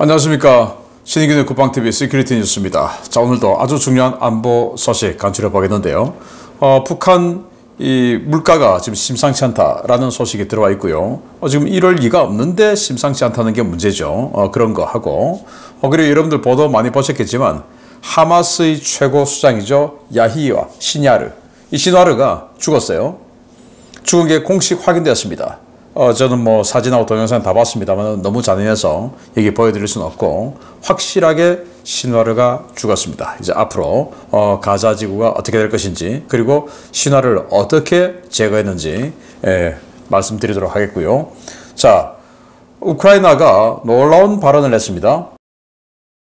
안녕하십니까. 신인균의 국방TV 시큐리티 뉴스입니다. 자, 오늘도 아주 중요한 안보 소식 간추려 보겠는데요. 북한 이 물가가 지금 심상치 않다라는 소식이 들어와 있고요. 지금 1월 2가 없는데 심상치 않다는 게 문제죠. 그런 거 하고 그리고 여러분들 보도 많이 보셨겠지만 하마스의 최고 수장이죠. 야히와 시냐르. 이 시냐르가 죽었어요. 죽은 게 공식 확인되었습니다. 저는 뭐 사진하고 동영상 다 봤습니다만 너무 잔인해서 여기 보여드릴 수는 없고 확실하게 시냐르가 죽었습니다. 이제 앞으로 가자 지구가 어떻게 될 것인지 그리고 시냐르를 어떻게 제거했는지 말씀드리도록 하겠고요. 자, 우크라이나가 놀라운 발언을 했습니다.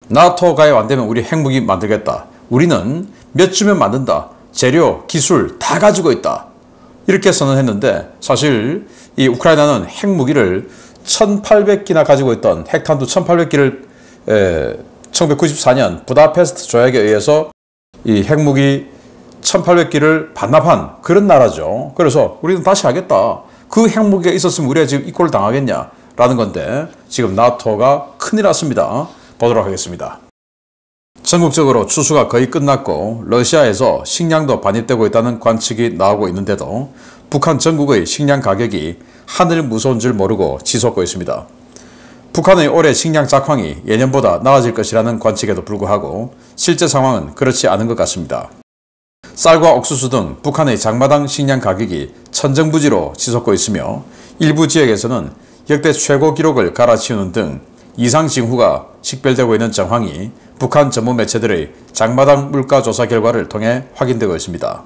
나토 가입 안 되면 우리 핵무기 만들겠다. 우리는 몇 주면 만든다. 재료, 기술 다 가지고 있다. 이렇게 선언했는데 사실 이 우크라이나는 핵무기를 1800기나 가지고 있던 핵탄두 1800기를 1994년 부다페스트 조약에 의해서 이 핵무기 1800기를 반납한 그런 나라죠. 그래서 우리는 다시 하겠다. 그 핵무기가 있었으면 우리가 지금 이꼴을 당하겠냐 라는 건데 지금 나토가 큰일 났습니다. 보도록 하겠습니다. 전국적으로 추수가 거의 끝났고 러시아에서 식량도 반입되고 있다는 관측이 나오고 있는데도 북한 전국의 식량 가격이 하늘 무서운 줄 모르고 치솟고 있습니다. 북한의 올해 식량 작황이 예년보다 나아질 것이라는 관측에도 불구하고 실제 상황은 그렇지 않은 것 같습니다. 쌀과 옥수수 등 북한의 장마당 식량 가격이 천정부지로 치솟고 있으며 일부 지역에서는 역대 최고 기록을 갈아치우는 등 이상 징후가 식별되고 있는 정황이 북한 전문 매체들의 장마당 물가 조사 결과를 통해 확인되고 있습니다.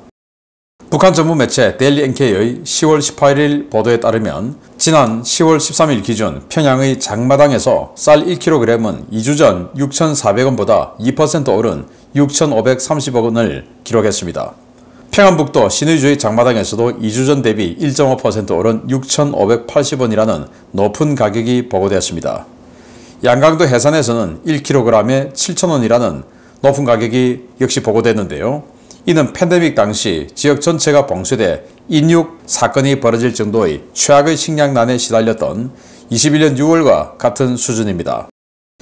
북한 전문 매체 데일리 NK의 10월 18일 보도에 따르면 지난 10월 13일 기준 평양의 장마당에서 쌀 1kg은 2주 전 6,400원보다 2% 오른 6,530원을 기록했습니다. 평안북도 신의주의 장마당에서도 2주 전 대비 1.5% 오른 6,580원이라는 높은 가격이 보고되었습니다. 양강도 해산에서는 1kg에 7,000원이라는 높은 가격이 역시 보고됐는데요. 이는 팬데믹 당시 지역 전체가 봉쇄돼 인육 사건이 벌어질 정도의 최악의 식량난에 시달렸던 21년 6월과 같은 수준입니다.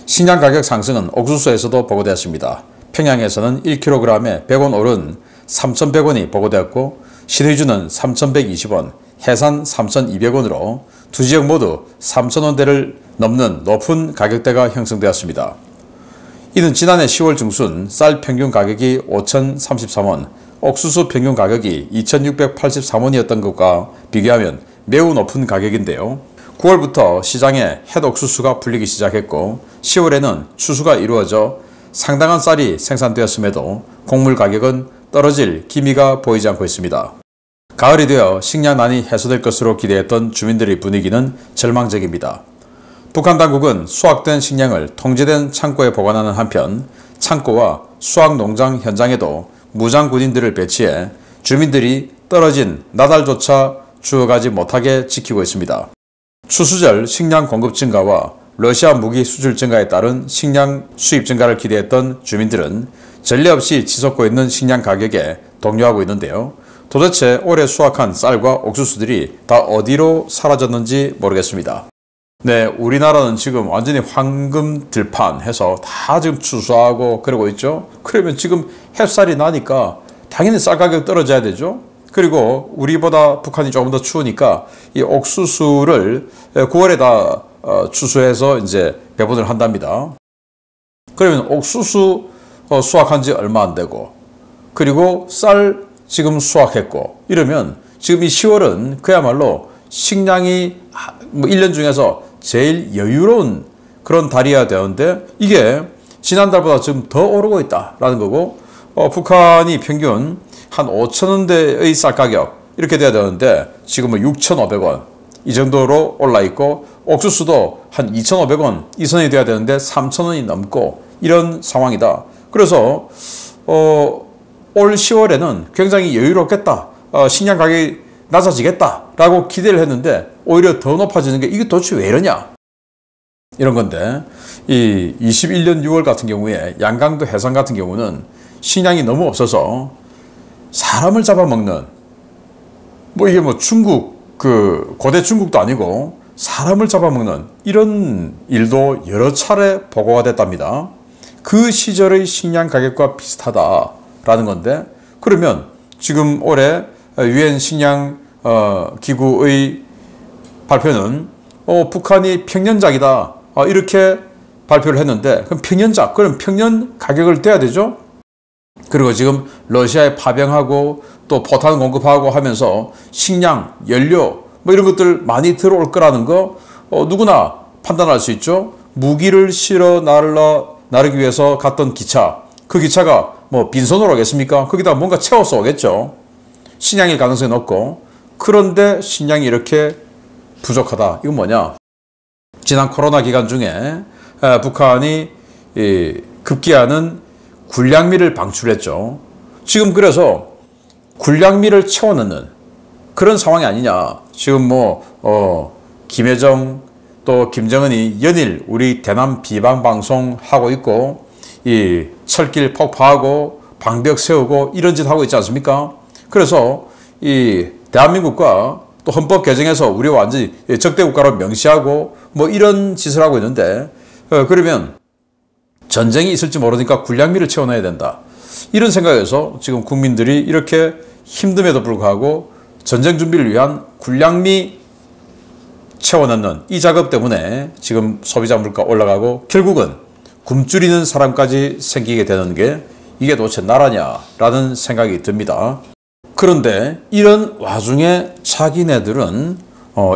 식량 가격 상승은 옥수수에서도 보고되었습니다. 평양에서는 1kg에 100원 오른 3,100원이 보고되었고 신의주는 3,120원, 해산 3,200원으로 두 지역 모두 3,000원대를 넘는 높은 가격대가 형성되었습니다. 이는 지난해 10월 중순 쌀 평균 가격이 5,033원, 옥수수 평균 가격이 2,683원이었던 것과 비교하면 매우 높은 가격인데요. 9월부터 시장에 햇 옥수수가 풀리기 시작했고 10월에는 추수가 이루어져 상당한 쌀이 생산되었음에도 곡물 가격은 떨어질 기미가 보이지 않고 있습니다. 가을이 되어 식량난이 해소될 것으로 기대했던 주민들의 분위기는 절망적입니다. 북한 당국은 수확된 식량을 통제된 창고에 보관하는 한편 창고와 수확 농장 현장에도 무장 군인들을 배치해 주민들이 떨어진 나달조차 주워가지 못하게 지키고 있습니다. 추수절 식량 공급 증가와 러시아 무기 수출 증가에 따른 식량 수입 증가를 기대했던 주민들은 전례 없이 치솟고 있는 식량 가격에 동요하고 있는데요. 도대체 올해 수확한 쌀과 옥수수들이 다 어디로 사라졌는지 모르겠습니다. 네, 우리나라는 지금 완전히 황금 들판해서 다 지금 추수하고 그러고 있죠. 그러면 지금 햇살이 나니까 당연히 쌀 가격 떨어져야 되죠. 그리고 우리보다 북한이 조금 더 추우니까 이 옥수수를 9월에 다 추수해서 이제 배분을 한답니다. 그러면 옥수수 수확한 지 얼마 안 되고 그리고 쌀 지금 수확했고 이러면 지금 이 10월은 그야말로 식량이 뭐 1년 중에서 제일 여유로운 그런 달이어야 되는데 이게 지난달보다 지금 더 오르고 있다라는 거고 북한이 평균 한 5,000원대의 쌀 가격 이렇게 돼야 되는데 지금은 6,500원 이 정도로 올라 있고 옥수수도 한 2,500원 이 선이 돼야 되는데 3,000원이 넘고 이런 상황이다. 그래서 올 10월에는 굉장히 여유롭겠다. 식량 가격이 낮아지겠다라고 기대를 했는데 오히려 더 높아지는 게 이게 도대체 왜 이러냐? 이런 건데 이 21년 6월 같은 경우에 양강도 해상 같은 경우는 식량이 너무 없어서 사람을 잡아먹는 뭐 이게 뭐 중국 그 고대 중국도 아니고 사람을 잡아먹는 이런 일도 여러 차례 보고가 됐답니다. 그 시절의 식량 가격과 비슷하다라는 건데, 그러면 지금 올해 유엔 식량 기구의 발표는 북한이 평년작이다 이렇게 발표를 했는데, 그럼 평년작, 그럼 평년 가격을 떼야 되죠. 그리고 지금 러시아에 파병하고 또 포탄 공급하고 하면서 식량, 연료 뭐 이런 것들 많이 들어올 거라는 거 누구나 판단할 수 있죠. 무기를 실어 나르기 위해서 갔던 기차, 그 기차가 뭐 빈손으로 오겠습니까? 거기다 뭔가 채워서 오겠죠. 식량일 가능성이 높고. 그런데 식량이 이렇게 부족하다. 이건 뭐냐? 지난 코로나 기간 중에 북한이 급기야는 군량미를 방출했죠. 지금 그래서 군량미를 채워넣는 그런 상황이 아니냐. 지금 김여정 또 김정은이 연일 우리 대남 비방 방송 하고 있고, 이 철길 폭파하고 방벽 세우고 이런 짓 하고 있지 않습니까? 그래서 이 대한민국과 또 헌법 개정에서 우리 완전히 적대 국가로 명시하고 뭐 이런 짓을 하고 있는데, 그러면 전쟁이 있을지 모르니까 군량미를 채워넣어야 된다. 이런 생각에서 지금 국민들이 이렇게 힘듦에도 불구하고 전쟁 준비를 위한 군량미 채워넣는 이 작업 때문에 지금 소비자 물가 올라가고 결국은 굶주리는 사람까지 생기게 되는 게 이게 도대체 나라냐라는 생각이 듭니다. 그런데 이런 와중에 자기네들은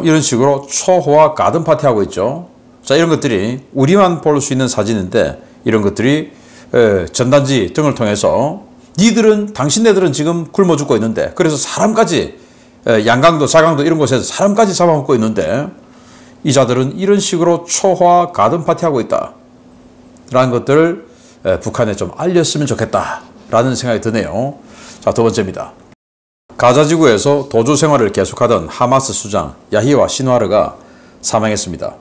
이런 식으로 초호화 가든 파티 하고 있죠. 자, 이런 것들이 우리만 볼 수 있는 사진인데, 이런 것들이 전단지 등을 통해서 당신네들은 지금 굶어 죽고 있는데, 그래서 사람까지 양강도 자강도 이런 곳에서 사람까지 잡아먹고 있는데, 이 자들은 이런 식으로 초호화 가든 파티 하고 있다 라는 것들을 북한에 좀 알렸으면 좋겠다 라는 생각이 드네요. 자, 두 번째입니다. 가자지구에서 도주 생활을 계속하던 하마스 수장 야히와 시누아르가 사망했습니다.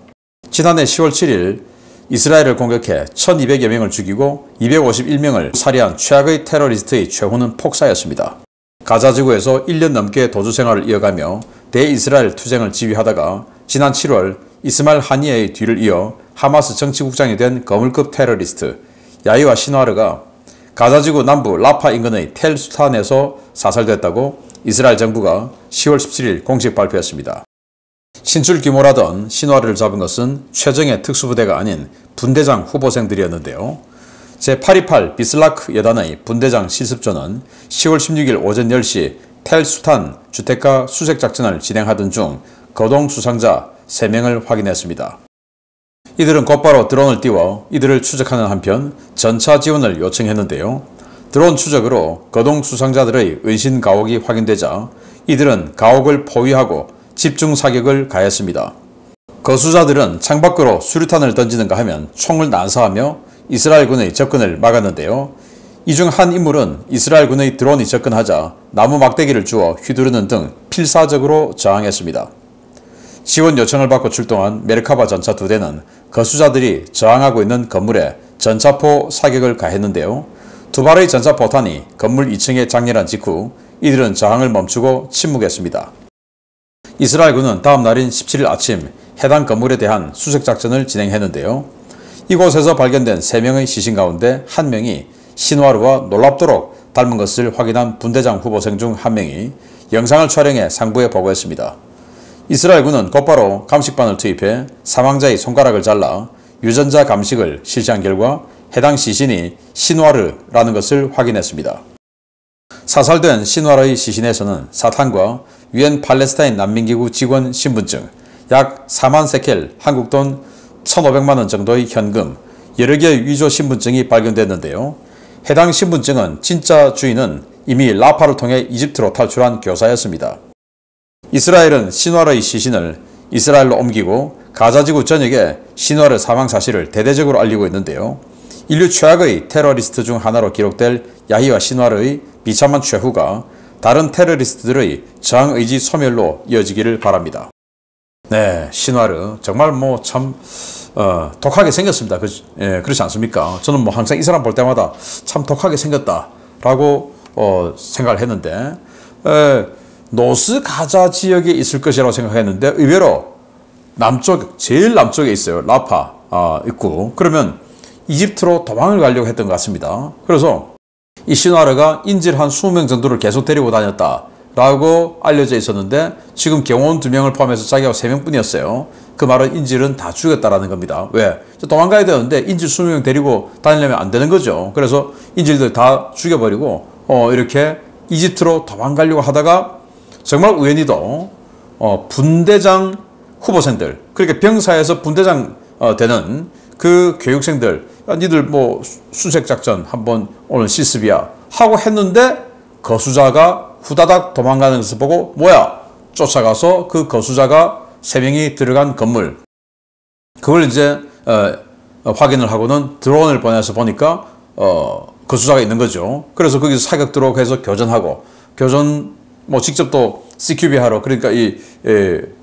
지난해 10월 7일 이스라엘을 공격해 1200여 명을 죽이고 251명을 살해한 최악의 테러리스트의 최후는 폭사였습니다. 가자지구에서 1년 넘게 도주 생활을 이어가며 대이스라엘 투쟁을 지휘하다가 지난 7월 이스마일 하니에의 뒤를 이어 하마스 정치국장이 된 거물급 테러리스트 야히와 시누아르가 가자지구 남부 라파 인근의 텔 수탄에서 사살됐다고 이스라엘 정부가 10월 17일 공식 발표했습니다. 신출 규모라던 시누아르를 잡은 것은 최정예 특수부대가 아닌 분대장 후보생들이었는데요. 제828 비슬라크 여단의 분대장 실습조는 10월 16일 오전 10시 텔 수탄 주택가 수색작전을 진행하던 중 거동 수상자 3명을 확인했습니다. 이들은 곧바로 드론을 띄워 이들을 추적하는 한편 전차 지원을 요청했는데요. 드론 추적으로 거동 수상자들의 은신 가옥이 확인되자 이들은 가옥을 포위하고 집중 사격을 가했습니다. 거수자들은 창밖으로 수류탄을 던지는가 하면 총을 난사하며 이스라엘군의 접근을 막았는데요. 이 중 한 인물은 이스라엘군의 드론이 접근하자 나무 막대기를 주워 휘두르는 등 필사적으로 저항했습니다. 지원 요청을 받고 출동한 메르카바 전차 2대는 거수자들이 저항하고 있는 건물에 전차포 사격을 가했는데요. 2발의 전차포탄이 건물 2층에 장렬한 직후 이들은 저항을 멈추고 침묵했습니다. 이스라엘군은 다음 날인 17일 아침 해당 건물에 대한 수색작전을 진행했는데요. 이곳에서 발견된 3명의 시신 가운데 1명이 시누아르와 놀랍도록 닮은 것을 확인한 분대장 후보생 중 1명이 영상을 촬영해 상부에 보고했습니다. 이스라엘군은 곧바로 감식반을 투입해 사망자의 손가락을 잘라 유전자 감식을 실시한 결과 해당 시신이 시누아르라는 것을 확인했습니다. 사살된 시누아르의 시신에서는 사탄과 유엔 팔레스타인 난민기구 직원 신분증, 약 4만 세켈 한국 돈 1,500만 원 정도의 현금, 여러 개의 위조 신분증이 발견됐는데요. 해당 신분증은 진짜 주인은 이미 라파를 통해 이집트로 탈출한 교사였습니다. 이스라엘은 시누아르의 시신을 이스라엘로 옮기고 가자지구 전역에 시누아르 사망 사실을 대대적으로 알리고 있는데요. 인류 최악의 테러리스트 중 하나로 기록될 야히와 시누아르의 비참한 최후가 다른 테러리스트들의 저항의지 소멸로 이어지기를 바랍니다. 네, 시누아르 정말 참 독하게 생겼습니다. 그렇지 않습니까? 저는 항상 이 사람 볼 때마다 참 독하게 생겼다라고 생각을 했는데, 노스 가자 지역에 있을 것이라고 생각했는데 의외로 남쪽, 제일 남쪽에 있어요. 라파 있고. 그러면 이집트로 도망을 가려고 했던 것 같습니다. 그래서 이 시누아르가 인질 한 20명 정도를 계속 데리고 다녔다라고 알려져 있었는데 지금 경호원 2명을 포함해서 자기가 3명뿐이었어요. 그 말은 인질은 다 죽였다라는 겁니다. 왜? 도망가야 되는데 인질 20명 데리고 다니려면 안 되는 거죠. 그래서 인질들 다 죽여버리고 이렇게 이집트로 도망가려고 하다가 정말 우연히도 분대장 후보생들, 그러니까 병사에서 분대장 되는 그 교육생들, 니들 뭐 수색작전 한번 오늘 실습이야 하고 했는데 거수자가 후다닥 도망가는 것을 보고 뭐야? 쫓아가서 그 거수자가 3명이 들어간 건물, 그걸 이제 확인을 하고는 드론을 보내서 보니까 거수자가 있는 거죠. 그래서 거기서 사격 들어오고 해서 교전하고, 교전 뭐 직접 또 CQB 하러, 그러니까 이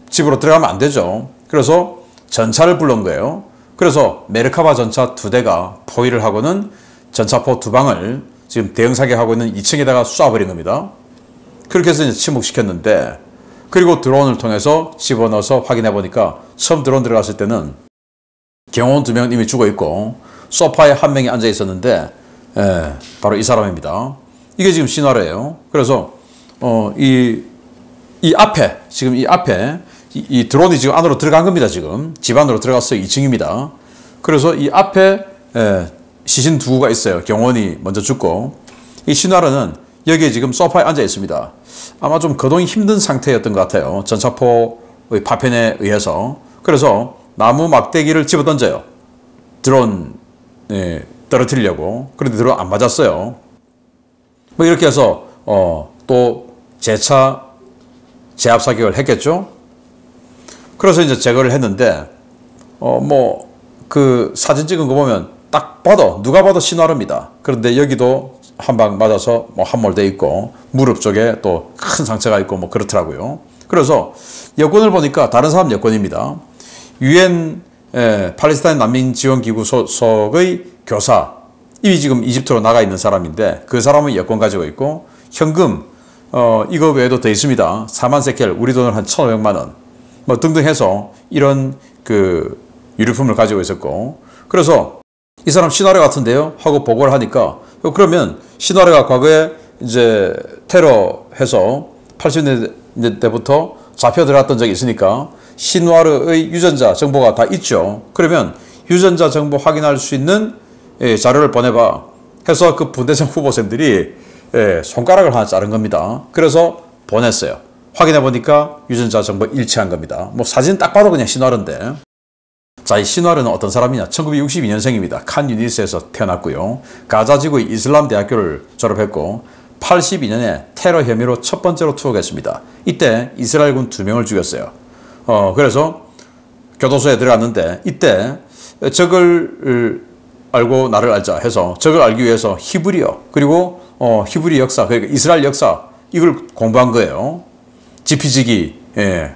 집으로 들어가면 안 되죠. 그래서 전차를 불러온 거예요. 그래서 메르카바 전차 2대가 포위를 하고는 전차포 2방을 지금 대응 사격하고 있는 2층에다가 쏴버린 겁니다. 그렇게 해서 이제 침묵시켰는데, 그리고 드론을 통해서 집어넣어서 확인해 보니까 처음 드론 들어갔을 때는 경호원 2명은 이미 죽어 있고 소파에 1명이 앉아 있었는데 바로 이 사람입니다. 이게 지금 시나리오예요. 그래서 이 앞에 지금 이 드론이 지금 안으로 들어간 겁니다. 지금 집 안으로 들어갔어요. 2층입니다. 그래서 이 앞에 시신 2구가 있어요. 경호원이 먼저 죽고, 이 시나리오는 여기에 지금 소파에 앉아 있습니다. 아마 좀 거동이 힘든 상태였던 것 같아요. 전차포의 파편에 의해서. 그래서 나무 막대기를 집어 던져요. 드론 떨어뜨리려고. 그런데 드론 안 맞았어요. 뭐 이렇게 해서 또 재차 제압 사격을 했겠죠. 그래서 이제 제거를 했는데 뭐 그 사진 찍은 거 보면 딱 봐도 누가 봐도 시나르입니다. 그런데 여기도 한 방 맞아서 뭐 함몰돼 있고 무릎 쪽에 또 큰 상처가 있고 뭐 그렇더라고요. 그래서 여권을 보니까 다른 사람 여권입니다. 유엔 팔레스타인 난민 지원 기구 소속의 교사, 이미 지금 이집트로 나가 있는 사람인데 그 사람은 여권 가지고 있고 현금 이거 외에도 더 있습니다. 4만 세켈, 우리 돈으로 한 1,500만 원 뭐 등등 해서 이런 그 유류품을 가지고 있었고, 그래서 이 사람 시나리오 같은데요 하고 보고를 하니까, 그러면 시나리오가 과거에 이제 테러해서 80년대부터 잡혀 들어갔던 적이 있으니까 시누아르의 유전자 정보가 다 있죠. 그러면 유전자 정보 확인할 수 있는 자료를 보내봐 해서 그 분대장 후보생들이 손가락을 하나 자른 겁니다. 그래서 보냈어요. 확인해 보니까 유전자 정보 일치한 겁니다. 뭐 사진 딱 봐도 그냥 시누아르인데, 자, 이 시누아르는 어떤 사람이냐? 1962년생입니다. 칸 유니스에서 태어났고요. 가자지구의 이슬람 대학교를 졸업했고 82년에 테러 혐의로 첫 번째로 투옥했습니다. 이때 이스라엘군 2명을 죽였어요. 그래서 교도소에 들어갔는데 이때 적을 알고 나를 알자 해서 적을 알기 위해서 히브리어, 그리고 히브리 역사, 그러니까 이스라엘 역사, 이걸 공부한 거예요. 지피지기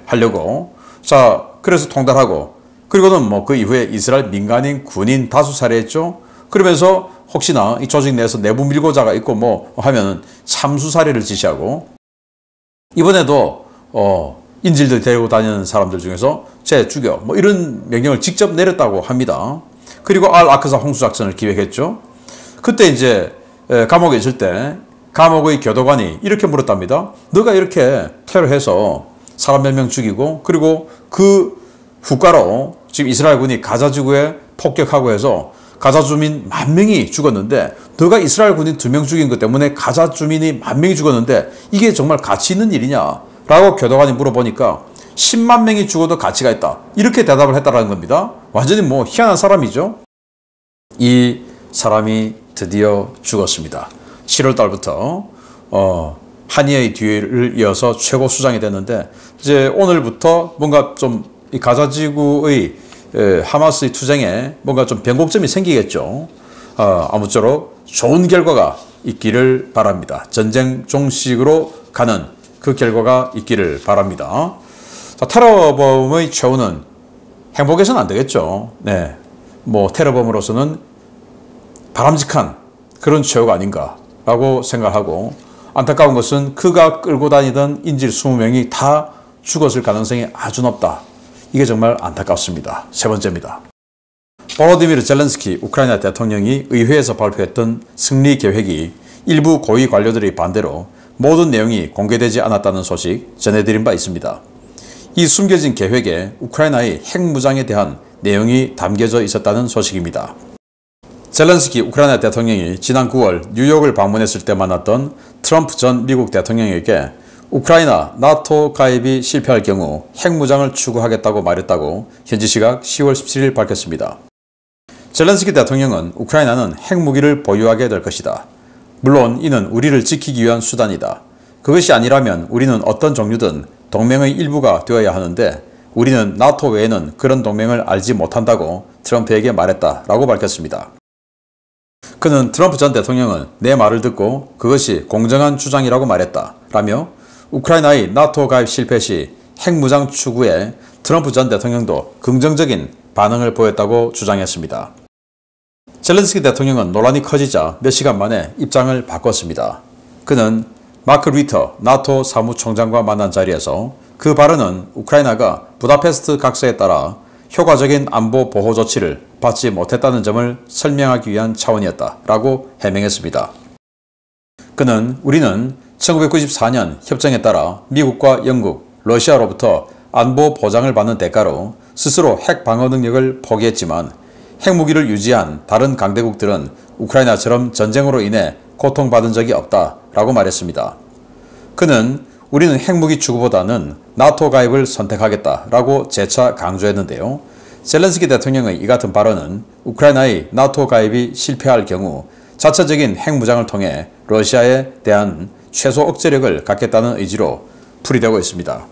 하려고. 자, 그래서 통달하고, 그리고는 뭐 그 이후에 이스라엘 민간인 군인 다수 살해했죠. 그러면서 혹시나 이 조직 내에서 내부 밀고자가 있고 뭐 하면 참수 살해를 지시하고, 이번에도 인질들 데리고 다니는 사람들 중에서 쟤 죽여 뭐 이런 명령을 직접 내렸다고 합니다. 그리고 알-아크사 홍수작전을 기획했죠. 그때 이제 감옥에 있을 때 감옥의 교도관이 이렇게 물었답니다. 너가 이렇게 테러해서 사람 몇 명 죽이고, 그리고 그 후가로 지금 이스라엘군이 가자 지구에 폭격하고 해서 가자 주민 10,000명이 죽었는데, 너가 이스라엘 군인 2명 죽인 것 때문에 가자 주민이 10,000명이 죽었는데 이게 정말 가치 있는 일이냐? 라고 교도관이 물어보니까 10만 명이 죽어도 가치가 있다. 이렇게 대답을 했다는 겁니다. 완전히 뭐 희한한 사람이죠. 이 사람이 드디어 죽었습니다. 7월 달부터 한이의 뒤를 이어서 최고 수장이 됐는데, 이제 오늘부터 뭔가 좀 이 가자 지구의 하마스의 투쟁에 뭔가 좀 변곡점이 생기겠죠. 아무쪼록 좋은 결과가 있기를 바랍니다. 전쟁 종식으로 가는 그 결과가 있기를 바랍니다. 자, 테러범의 최후는 행복해서는 안 되겠죠. 네, 뭐 테러범으로서는 바람직한 그런 최후가 아닌가라고 생각하고, 안타까운 것은 그가 끌고 다니던 인질 20명이 다 죽었을 가능성이 아주 높다. 이게 정말 안타깝습니다. 세 번째입니다. 보로디미르 젤렌스키 우크라이나 대통령이 의회에서 발표했던 승리 계획이 일부 고위 관료들의 반대로 모든 내용이 공개되지 않았다는 소식 전해드린 바 있습니다. 이 숨겨진 계획에 우크라이나의 핵무장에 대한 내용이 담겨져 있었다는 소식입니다. 젤렌스키 우크라이나 대통령이 지난 9월 뉴욕을 방문했을 때 만났던 트럼프 전 미국 대통령에게 우크라이나 나토 가입이 실패할 경우 핵무장을 추구하겠다고 말했다고 현지 시각 10월 17일 밝혔습니다. 젤렌스키 대통령은 우크라이나는 핵무기를 보유하게 될 것이다. 물론 이는 우리를 지키기 위한 수단이다. 그것이 아니라면 우리는 어떤 종류든 동맹의 일부가 되어야 하는데 우리는 나토 외에는 그런 동맹을 알지 못한다고 트럼프에게 말했다라고 밝혔습니다. 그는 트럼프 전 대통령은 내 말을 듣고 그것이 공정한 주장이라고 말했다 라며 우크라이나의 나토 가입 실패 시 핵무장 추구에 트럼프 전 대통령도 긍정적인 반응을 보였다고 주장했습니다. 젤렌스키 대통령은 논란이 커지자 몇 시간 만에 입장을 바꿨습니다. 그는 마크 리터 나토 사무총장과 만난 자리에서 그 발언은 우크라이나가 부다페스트 각서에 따라 효과적인 안보 보호 조치를 받지 못했다는 점을 설명하기 위한 차원이었다 라고 해명했습니다. 그는 우리는 1994년 협정에 따라 미국과 영국, 러시아로부터 안보 보장을 받는 대가로 스스로 핵 방어 능력을 포기했지만 핵무기를 유지한 다른 강대국들은 우크라이나처럼 전쟁으로 인해 고통받은 적이 없다 라고 말했습니다. 그는 우리는 핵무기 추구보다는 나토 가입을 선택하겠다 라고 재차 강조했는데요. 젤렌스키 대통령의 이 같은 발언은 우크라이나의 나토 가입이 실패할 경우 자체적인 핵무장을 통해 러시아에 대한 최소 억제력을 갖겠다는 의지로 풀이되고 있습니다.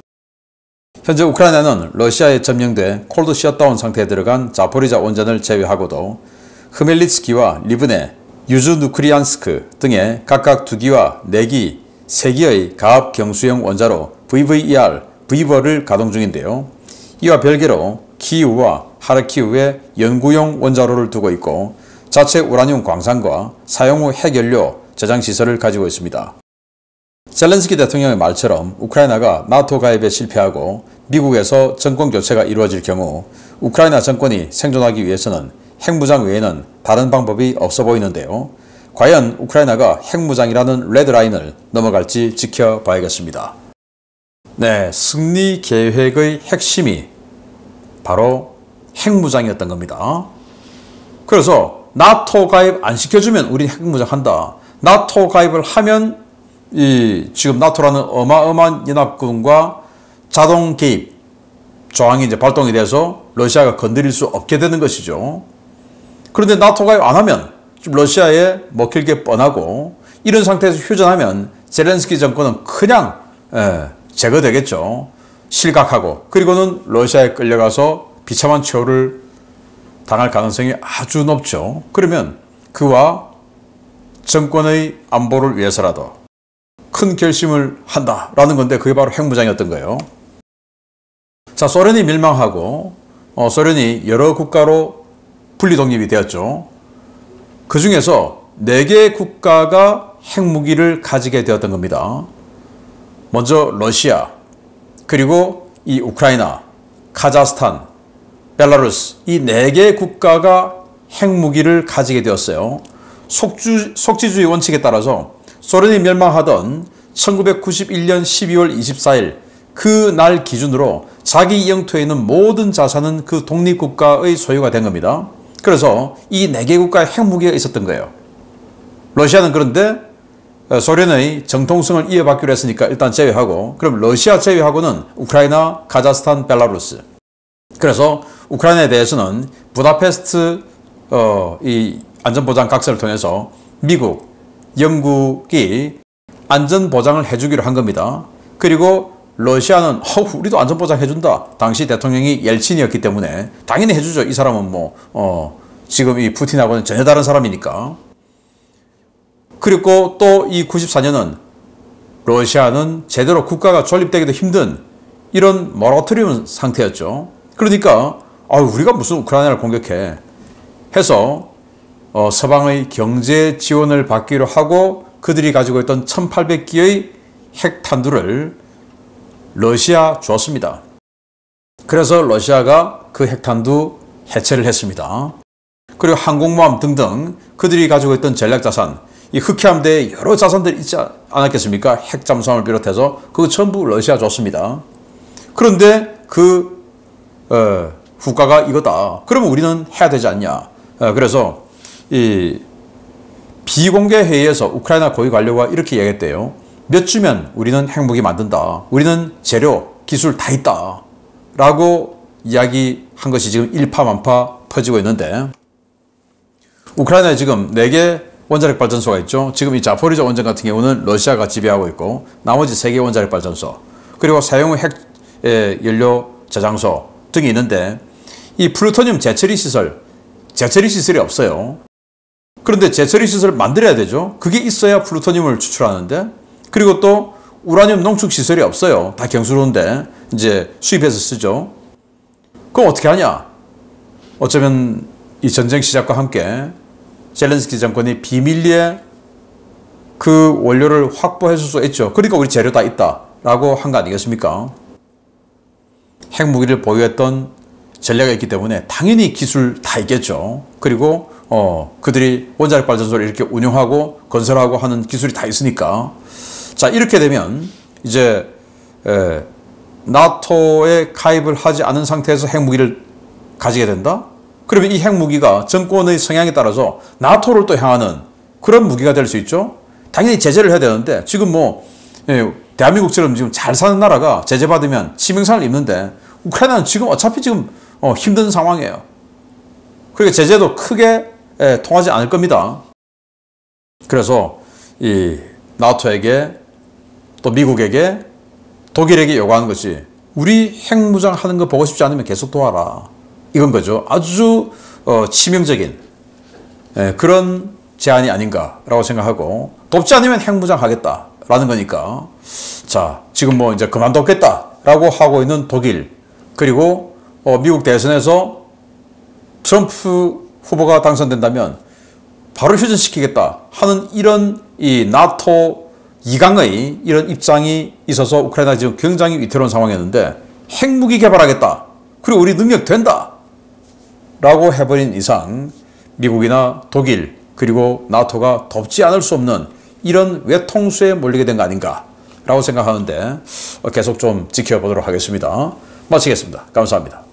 현재 우크라이나는 러시아에 점령돼 콜드 셧다운 상태에 들어간 자포리자 원전을 제외하고도 흐멜리츠키와 리브네, 유즈누크리안스크 등의 각각 2기와 4기, 3기의 가압 경수형 원자로 VVER, V벌을 가동 중인데요. 이와 별개로 키이우와 하르키우에 연구용 원자로를 두고 있고 자체 우라늄 광산과 사용 후 핵연료 저장 시설을 가지고 있습니다. 젤렌스키 대통령의 말처럼 우크라이나가 나토 가입에 실패하고 미국에서 정권 교체가 이루어질 경우 우크라이나 정권이 생존하기 위해서는 핵무장 외에는 다른 방법이 없어 보이는데요. 과연 우크라이나가 핵무장이라는 레드라인을 넘어갈지 지켜봐야겠습니다. 네, 승리 계획의 핵심이 바로 핵무장이었던 겁니다. 그래서 나토 가입 안 시켜주면 우린 핵무장한다. 나토 가입을 하면 지금 나토라는 어마어마한 연합군과 자동 개입 조항이 이제 발동이 돼서 러시아가 건드릴 수 없게 되는 것이죠. 그런데 나토 가입 안 하면 러시아에 먹힐 게 뻔하고 이런 상태에서 휴전하면 젤렌스키 정권은 그냥 제거되겠죠. 실각하고 그리고는 러시아에 끌려가서 비참한 처우를 당할 가능성이 아주 높죠. 그러면 그와 정권의 안보를 위해서라도 큰 결심을 한다라는 건데 그게 바로 핵무장이었던 거예요. 자, 소련이 멸망하고 소련이 여러 국가로 분리독립이 되었죠. 그 중에서 4개의 국가가 핵무기를 가지게 되었던 겁니다. 먼저 러시아, 그리고 이 우크라이나, 카자흐스탄, 벨라루스 이 4개의 국가가 핵무기를 가지게 되었어요. 속지주의 원칙에 따라서 소련이 멸망하던 1991년 12월 24일 그 날 기준으로 자기 영토에 있는 모든 자산은 그 독립국가의 소유가 된 겁니다. 그래서 이 4개 국가의 핵무기가 있었던 거예요. 러시아는 그런데 소련의 정통성을 이어받기로 했으니까 일단 제외하고 그럼 러시아 제외하고는 우크라이나, 카자흐스탄, 벨라루스 그래서 우크라이나에 대해서는 부다페스트 이 안전보장 각서를 통해서 미국, 영국이 안전보장을 해주기로 한 겁니다. 그리고 러시아는 우리도 안전보장 해준다. 당시 대통령이 옐친이었기 때문에 당연히 해주죠. 이 사람은 지금 이 푸틴하고는 전혀 다른 사람이니까. 그리고 또 이 94년은 러시아는 제대로 국가가 존립되기도 힘든 이런 모라토리움 상태였죠. 그러니까 우리가 무슨 우크라이나를 공격해 해서 서방의 경제 지원을 받기로 하고 그들이 가지고 있던 1800기의 핵탄두를 러시아 줬습니다. 그래서 러시아가 그 핵탄두 해체를 했습니다. 그리고 항공모함 등등 그들이 가지고 있던 전략자산, 이 흑해함대에 여러 자산들이 있지 않았겠습니까? 핵잠수함을 비롯해서 그거 전부 러시아 줬습니다. 그런데 그 후가가 이거다. 그러면 우리는 해야 되지 않냐. 그래서 이 비공개 회의에서 우크라이나 고위 관료가 이렇게 얘기했대요. 몇 주면 우리는 핵무기 만든다. 우리는 재료, 기술 다 있다. 라고 이야기한 것이 지금 일파만파 퍼지고 있는데, 우크라이나에 지금 4개 원자력 발전소가 있죠. 지금 이 자포리자 원전 같은 경우는 러시아가 지배하고 있고, 나머지 3개 원자력 발전소, 그리고 사용 핵 연료 저장소 등이 있는데, 이 플루토늄 재처리 시설이 없어요. 그런데 재처리 시설을 만들어야 되죠. 그게 있어야 플루토늄을 추출하는데, 그리고 또 우라늄 농축 시설이 없어요. 다 경수로인데 이제 수입해서 쓰죠. 그럼 어떻게 하냐? 어쩌면 이 전쟁 시작과 함께 젤렌스키 정권이 비밀리에 그 원료를 확보했을 수 있죠. 그러니까 우리 재료 다 있다라고 한 거 아니겠습니까? 핵무기를 보유했던 전략이 있기 때문에 당연히 기술 다 있겠죠. 그리고 그들이 원자력 발전소를 이렇게 운영하고 건설하고 하는 기술이 다 있으니까. 자, 이렇게 되면 이제 나토에 가입을 하지 않은 상태에서 핵무기를 가지게 된다? 그러면 이 핵무기가 정권의 성향에 따라서 나토를 또 향하는 그런 무기가 될 수 있죠. 당연히 제재를 해야 되는데, 지금 뭐 대한민국처럼 지금 잘 사는 나라가 제재 받으면 치명상을 입는데, 우크라이나는 지금 어차피 지금 힘든 상황이에요. 그러니까 제재도 크게 통하지 않을 겁니다. 그래서 이 나토에게 또 미국에게 독일에게 요구하는 것이, 우리 핵무장 하는 거 보고 싶지 않으면 계속 도와라. 이건 거죠. 아주 치명적인 그런 제안이 아닌가라고 생각하고, 돕지 않으면 핵무장 하겠다라는 거니까. 자, 지금 뭐 이제 그만뒀겠다라고 하고 있는 독일, 그리고 미국 대선에서 트럼프 후보가 당선된다면 바로 휴전시키겠다 하는 이런 이 나토 2강의 이런 입장이 있어서 우크라이나 지금 굉장히 위태로운 상황이었는데, 핵무기 개발하겠다. 그리고 우리 능력 된다. 라고 해버린 이상 미국이나 독일 그리고 나토가 돕지 않을 수 없는 이런 외통수에 몰리게 된 거 아닌가 라고 생각하는데, 계속 좀 지켜보도록 하겠습니다. 마치겠습니다. 감사합니다.